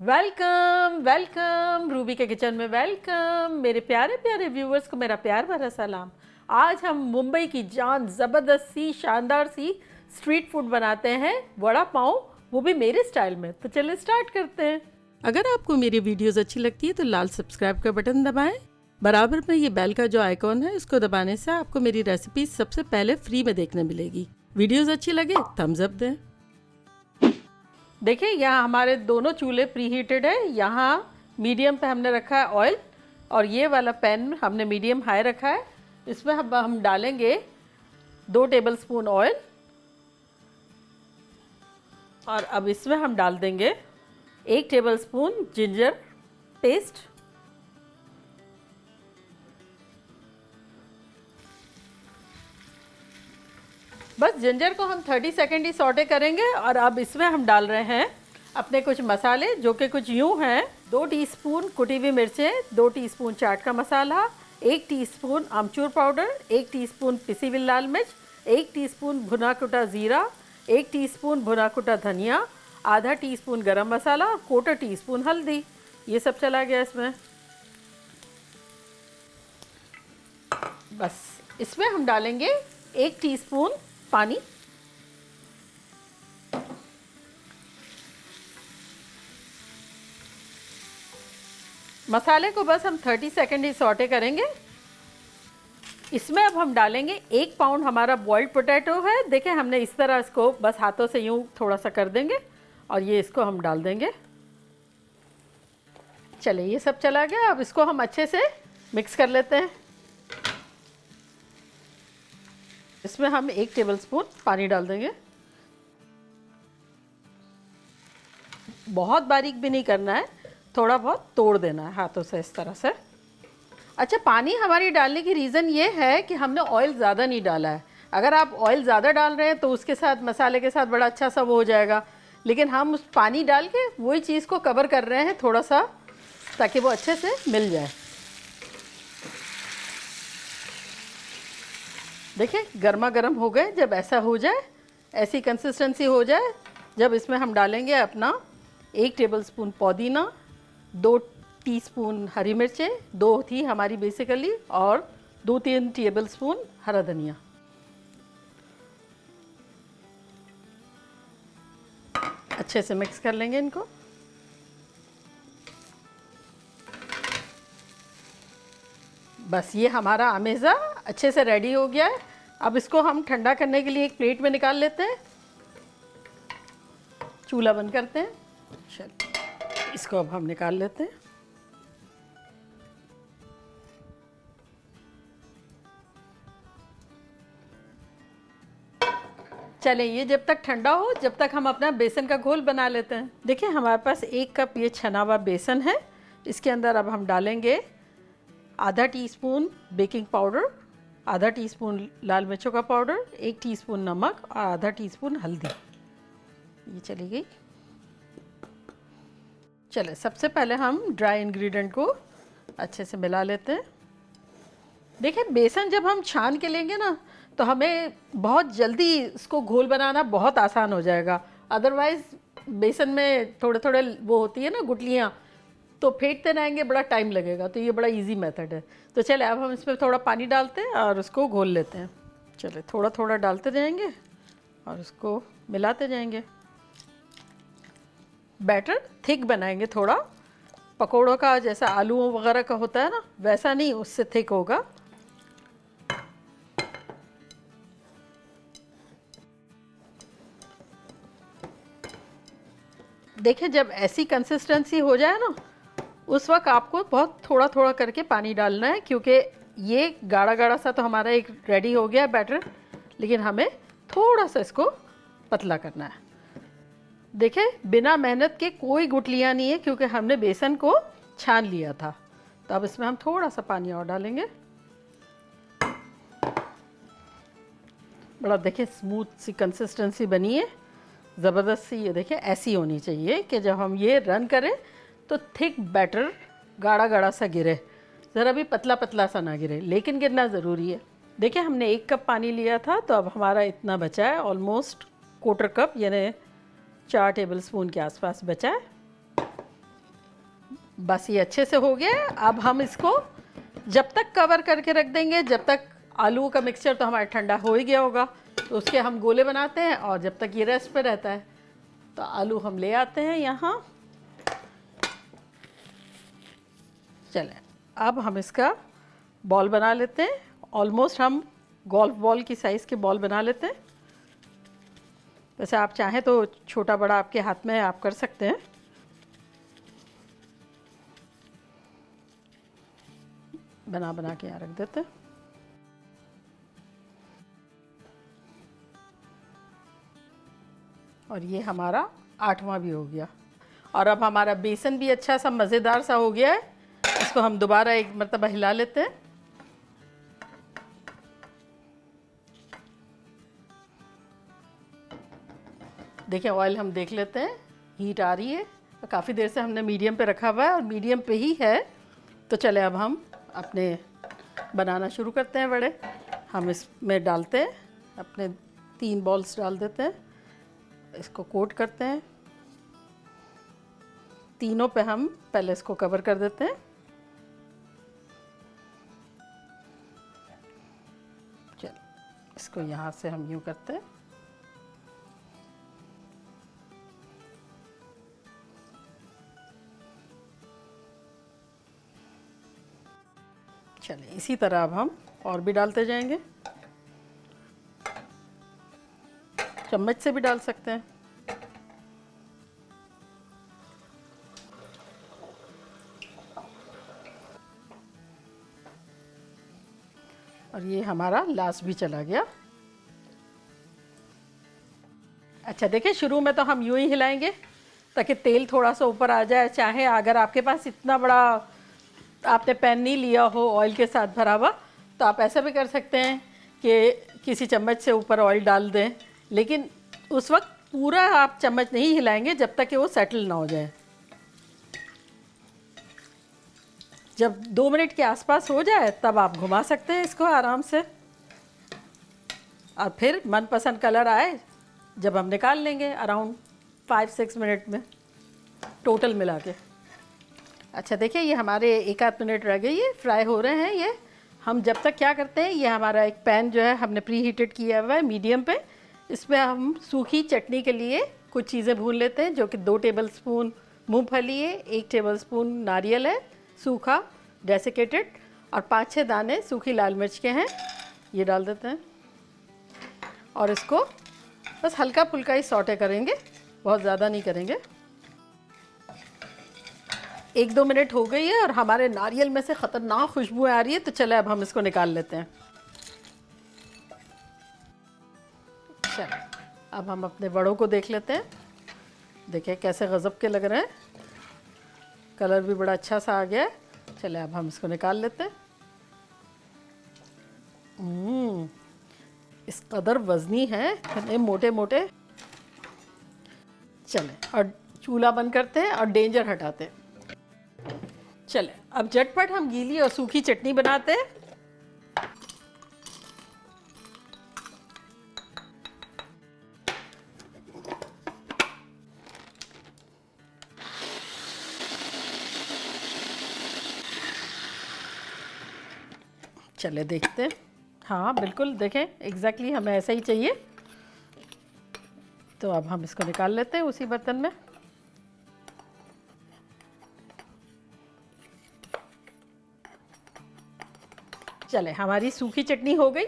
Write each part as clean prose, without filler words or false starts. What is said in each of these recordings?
Welcome welcome Ruby के kitchen में welcome. मेरे प्यारे प्यारे व्यूवर्स को मेरा प्यार भरा सलाम। आज हम मुंबई की जान ज़बरदस्त सी शानदार सी स्ट्रीट फूड बनाते हैं, वड़ा पाव, वो भी मेरे स्टाइल में। तो चलिए स्टार्ट करते हैं। अगर आपको मेरी वीडियोस अच्छी लगती है तो लाल सब्सक्राइब का बटन दबाएं। बराबर में ये बेल का जो आइकॉन है इसको दबाने से आपको मेरी रेसिपी सबसे पहले फ्री में देखने मिलेगी। वीडियोस अच्छी लगे थम्स अप दें। देखिए यहाँ हमारे दोनों चूल्हे प्री हीटेड है। यहाँ मीडियम पे हमने रखा है ऑयल और ये वाला पैन हमने मीडियम हाई रखा है। इसमें हम डालेंगे 2 टेबलस्पून ऑयल और अब इसमें हम डाल देंगे 1 टेबलस्पून जिंजर पेस्ट। बस जिंजर को हम 30 सेकेंड ही सौटे करेंगे और अब इसमें हम डाल रहे हैं अपने कुछ मसाले जो कि कुछ यूँ हैं। 2 टीस्पून कुटी हुई मिर्चें, 2 टीस्पून चाट का मसाला, 1 टीस्पून आमचूर पाउडर, 1 टीस्पून पिसी हुई लाल मिर्च, 1 टीस्पून भुना कुटा ज़ीरा, 1 टीस्पून भुना कुटा धनिया, आधा टीस्पून गरम मसाला, 1/4 टीस्पून हल्दी। ये सब चला गया इसमें। बस इसमें हम डालेंगे 1 टीस्पून पानी। मसाले को बस हम 30 सेकेंड ही सौटे करेंगे। इसमें अब हम डालेंगे 1 पाउंड हमारा बॉइल्ड पोटैटो है। देखें हमने इस तरह इसको बस हाथों से यूं थोड़ा सा कर देंगे और ये इसको हम डाल देंगे। चलिए ये सब चला गया। अब इसको हम अच्छे से मिक्स कर लेते हैं। इसमें हम 1 टेबलस्पून पानी डाल देंगे। बहुत बारीक भी नहीं करना है, थोड़ा बहुत तोड़ देना है हाथों से इस तरह से। अच्छा, पानी हमारी डालने की रीज़न ये है कि हमने ऑयल ज़्यादा नहीं डाला है। अगर आप ऑयल ज़्यादा डाल रहे हैं तो उसके साथ मसाले के साथ बड़ा अच्छा सा वो हो जाएगा, लेकिन हम उस पानी डाल के वही चीज़ को कवर कर रहे हैं थोड़ा सा, ताकि वो अच्छे से मिल जाए। देखिए गर्मा गर्म हो गए। जब ऐसा हो जाए, ऐसी कंसिस्टेंसी हो जाए, जब इसमें हम डालेंगे अपना 1 टेबलस्पून पुदीना, 2 टीस्पून हरी मिर्चें, 2 थी हमारी बेसिकली, और 2-3 टेबलस्पून हरा धनिया। अच्छे से मिक्स कर लेंगे इनको। बस ये हमारा अमेज़ा अच्छे से रेडी हो गया है। अब इसको हम ठंडा करने के लिए एक प्लेट में निकाल लेते हैं। चूल्हा बंद करते हैं। चलिए इसको अब हम निकाल लेते हैं। चलें ये जब तक ठंडा हो, जब तक हम अपना बेसन का घोल बना लेते हैं। देखिए हमारे पास 1 कप ये छना हुआ बेसन है। इसके अंदर अब हम डालेंगे आधा टीस्पून बेकिंग पाउडर, आधा टीस्पून लाल मिर्चों का पाउडर, 1 टीस्पून नमक और आधा टीस्पून हल्दी। ये चली गई। चले सबसे पहले हम ड्राई इंग्रेडिएंट को अच्छे से मिला लेते हैं। देखिए बेसन जब हम छान के लेंगे ना तो हमें बहुत जल्दी इसको घोल बनाना बहुत आसान हो जाएगा। अदरवाइज़ बेसन में थोड़े थोड़े वो होती है ना गुठलियाँ, तो फेंटते रहेंगे, बड़ा टाइम लगेगा। तो ये बड़ा इजी मेथड है। तो चले अब हम इसमें थोड़ा पानी डालते हैं और उसको घोल लेते हैं। चले थोड़ा थोड़ा डालते जाएंगे और उसको मिलाते जाएंगे। बैटर थिक बनाएंगे, थोड़ा पकोड़ों का जैसा आलू वगैरह का होता है ना, वैसा नहीं, उससे थिक होगा। देखिए जब ऐसी कंसिस्टेंसी हो जाए ना, उस वक्त आपको बहुत थोड़ा थोड़ा करके पानी डालना है, क्योंकि ये गाढ़ा गाढ़ा सा तो हमारा एक रेडी हो गया बैटर, लेकिन हमें थोड़ा सा इसको पतला करना है। देखिए बिना मेहनत के कोई गुठलियाँ नहीं है, क्योंकि हमने बेसन को छान लिया था। तो अब इसमें हम थोड़ा सा पानी और डालेंगे। बड़ा देखिए स्मूथ सी कंसिस्टेंसी बनी है, ज़बरदस्त सी। ये देखिए ऐसी होनी चाहिए कि जब हम ये रन करें तो थिक बैटर गाढ़ा गाढ़ा सा गिरे, ज़रा भी पतला पतला सा ना गिरे, लेकिन गिरना ज़रूरी है। देखिए हमने 1 कप पानी लिया था, तो अब हमारा इतना बचा है, ऑलमोस्ट 1/4 कप, यानी 4 टेबलस्पून के आसपास बचा है। बस ये अच्छे से हो गया। अब हम इसको जब तक कवर करके रख देंगे जब तक आलू का मिक्सचर तो हमारा ठंडा हो ही गया होगा, तो उसके हम गोले बनाते हैं और जब तक ये रेस्ट पे रहता है तो आलू हम ले आते हैं यहाँ। चलें अब हम इसका बॉल बना लेते हैं। ऑलमोस्ट हम गोल्फ बॉल की साइज़ के बॉल बना लेते हैं। वैसे आप चाहें तो छोटा बड़ा आपके हाथ में आप कर सकते हैं। बना बना के यहाँ रख देते हैं। और ये हमारा 8वां भी हो गया। और अब हमारा बेसन भी अच्छा सा मज़ेदार सा हो गया है। इसको हम दोबारा एक मरतबा हिला लेते हैं। देखिए ऑयल हम देख लेते हैं, हीट आ रही है। काफ़ी देर से हमने मीडियम पे रखा हुआ है और मीडियम पे ही है। तो चले अब हम अपने बनाना शुरू करते हैं बड़े। हम इसमें डालते हैं अपने 3 बॉल्स डाल देते हैं, इसको कोट करते हैं। तीनों पे हम पहले इसको कवर कर देते हैं। चलो इसको यहाँ से हम यूँ करते हैं। चलिए इसी तरह अब हम और भी डालते जाएंगे। चम्मच से भी डाल सकते हैं। और ये हमारा लास्ट भी चला गया। अच्छा देखिए शुरू में तो हम यूं ही हिलाएंगे ताकि तेल थोड़ा सा ऊपर आ जाए। चाहे अगर आपके पास इतना बड़ा आपने पैन नहीं लिया हो ऑयल के साथ भरा हुआ तो आप ऐसा भी कर सकते हैं कि किसी चम्मच से ऊपर ऑयल डाल दें, लेकिन उस वक्त पूरा आप चम्मच नहीं हिलाएंगे जब तक कि वो सेटल ना हो जाए। जब 2 मिनट के आसपास हो जाए तब आप घुमा सकते हैं इसको आराम से। और फिर मनपसंद कलर आए जब हम निकाल लेंगे अराउंड 5-6 मिनट में टोटल मिला के। अच्छा देखिए ये हमारे 1-8 मिनट रह गई है, फ्राई हो रहे हैं ये। हम जब तक क्या करते हैं, ये हमारा एक पैन जो है हमने प्री हीटेड किया हुआ है मीडियम पे। इसमें हम सूखी चटनी के लिए कुछ चीज़ें भून लेते हैं, जो कि 2 टेबलस्पून मूंगफली है, 1 टेबलस्पून नारियल है सूखा डेसिकेटेड, और 5-6 दाने सूखी लाल मिर्च के हैं, ये डाल देते हैं। और इसको बस हल्का फुल्का ही सौटे करेंगे, बहुत ज़्यादा नहीं करेंगे। 1-2 मिनट हो गई है और हमारे नारियल में से ख़तरनाक खुशबू आ रही है। तो चले अब हम इसको निकाल लेते हैं। चलो अब हम अपने बड़ों को देख लेते हैं। देखिए कैसे गज़ब के लग रहे हैं, कलर भी बड़ा अच्छा सा आ गया है। चले अब हम इसको निकाल लेते हैं। इस कदर वज़नी है, इतने मोटे मोटे। चलें और चूल्हा बंद करते हैं और डेंजर हटाते हैं। चलें अब झटपट हम गीली और सूखी चटनी बनाते हैं। चले देखते हैं। हाँ बिल्कुल देखें, एग्जैक्टली हमें ऐसा ही चाहिए। तो अब हम इसको निकाल लेते हैं उसी बर्तन में। चले हमारी सूखी चटनी हो गई,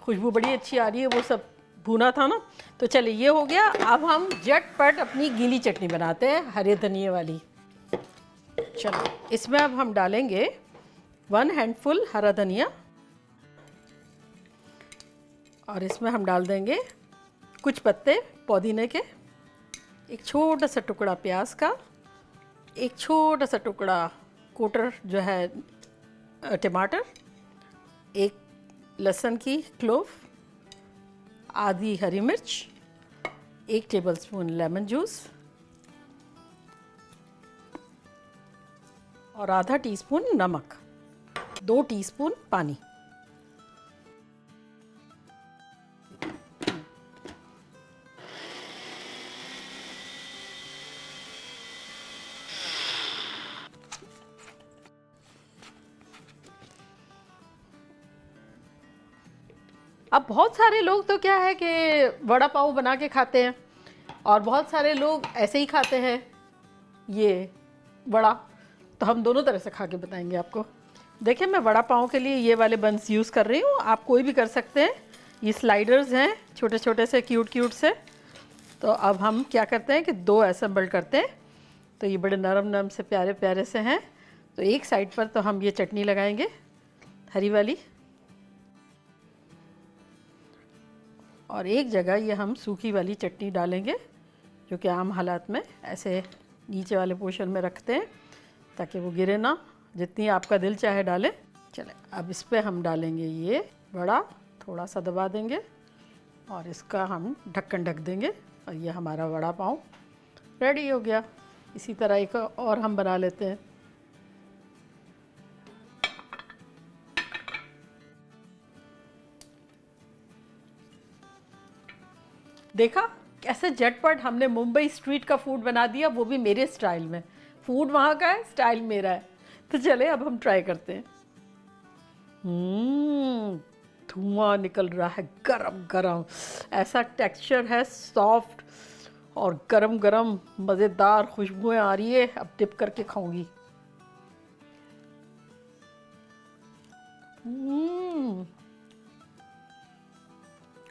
खुशबू बड़ी अच्छी आ रही है, वो सब भुना था ना। तो चले ये हो गया। अब हम झटपट अपनी गीली चटनी बनाते हैं, हरे धनिए वाली। चलो इसमें अब हम डालेंगे 1 हैंडफुल हरा धनिया, और इसमें हम डाल देंगे कुछ पत्ते पुदीने के, एक छोटा सा टुकड़ा प्याज का, एक छोटा सा टुकड़ा कोटर जो है टमाटर, एक लहसुन की क्लोव, आधी हरी मिर्च, 1 टेबलस्पून लेमन जूस और आधा टीस्पून नमक, 2 टीस्पून पानी। अब बहुत सारे लोग तो क्या है कि वड़ा पाव बना के खाते हैं और बहुत सारे लोग ऐसे ही खाते हैं ये वड़ा, तो हम दोनों तरह से खा के बताएंगे आपको। देखिए मैं वड़ा पाव के लिए ये वाले बंस यूज़ कर रही हूँ, आप कोई भी कर सकते हैं। ये स्लाइडर्स हैं छोटे छोटे से क्यूट क्यूट से। तो अब हम क्या करते हैं कि 2 असेंबल करते हैं। तो ये बड़े नरम नरम से प्यारे प्यारे से हैं। तो एक साइड पर तो हम ये चटनी लगाएंगे हरी वाली, और एक जगह ये हम सूखी वाली चटनी डालेंगे, जो कि आम हालात में ऐसे नीचे वाले पोर्शन में रखते हैं ताकि वो गिरे ना। जितनी आपका दिल चाहे डालें। चले अब इस पर हम डालेंगे ये वड़ा, थोड़ा सा दबा देंगे और इसका हम ढक्कन ढक देंगे और ये हमारा वड़ा पाव रेडी हो गया। इसी तरह एक और हम बना लेते हैं। देखा कैसे झटपट हमने मुंबई स्ट्रीट का फूड बना दिया, वो भी मेरे स्टाइल में। फूड वहाँ का है, स्टाइल मेरा है। तो चले अब हम ट्राई करते हैं। धुआं निकल रहा है गरम गरम, ऐसा टेक्सचर है सॉफ्ट और गरम गरम, मज़ेदार खुशबुएं आ रही है। अब डिप करके खाऊंगी।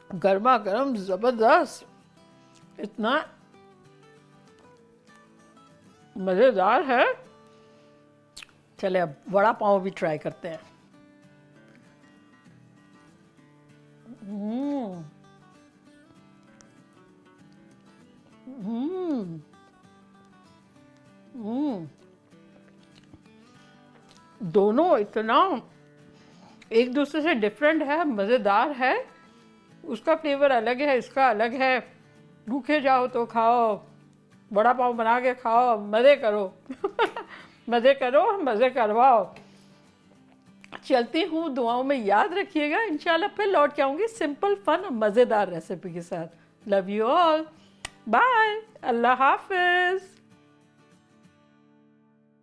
गर्मा गर्म ज़बरदस्त, इतना मज़ेदार है। चले अब वड़ा पाव भी ट्राई करते हैं। दोनों इतना एक दूसरे से डिफरेंट है, मज़ेदार है। उसका फ्लेवर अलग है, इसका अलग है। भूखे जाओ तो खाओ, वड़ा पाव बना के खाओ, मज़े करो। मज़े करो, मज़े करवाओ। चलती हूँ, दुआओं में याद रखिएगा। इंशाल्लाह फिर लौट के आऊँगी सिंपल फन और मज़ेदार रेसिपी के साथ। लव यू ऑल, बाय, अल्लाह हाफिज़।